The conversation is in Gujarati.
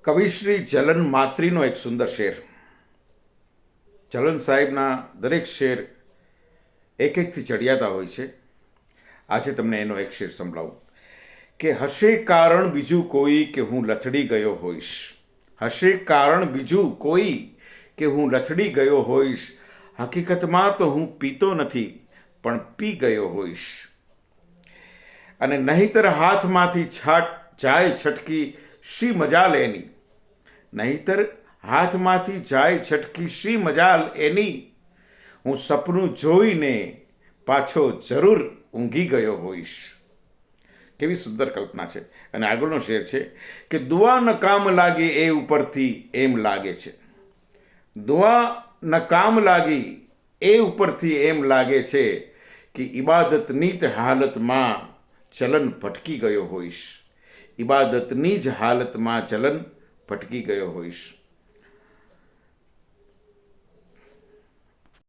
કવિશ્રી જલન માત્રીનો એક સુંદર શેર. જલન સાહેબના દરેક શેર એક એકથી ચડિયાતા હોય છે. આજે તમને એનો એક શેર સંભળાવું કે હશે કારણ બીજું કોઈ કે હું લથડી ગયો હોઈશ. હશે કારણ બીજું કોઈ કે હું લથડી ગયો હોઈશ. હકીકતમાં તો હું પીતો નથી પણ પી ગયો હોઈશ. અને નહીંતર હાથમાંથી જાય છટકી શી મજાલ એની. નહીંતર હાથમાંથી જાય છટકી શી મજાલ એની. હું સપનું જોઈને પાછો જરૂર ઊંઘી ગયો હોઈશ. કેવી સુંદર કલ્પના છે. અને આગળનો શેર છે કે દુઆ ન કામ લાગે એ ઉપરથી એમ લાગે છે. દુઆ ન કામ લાગી એ ઉપરથી એમ લાગે છે કે ઇબાદતની જ હાલતમાં ચલન ભટકી ગયો હોઈશ. ઇબાદતની જ હાલતમાં ચલન ભટકી ગયો હોઈશ.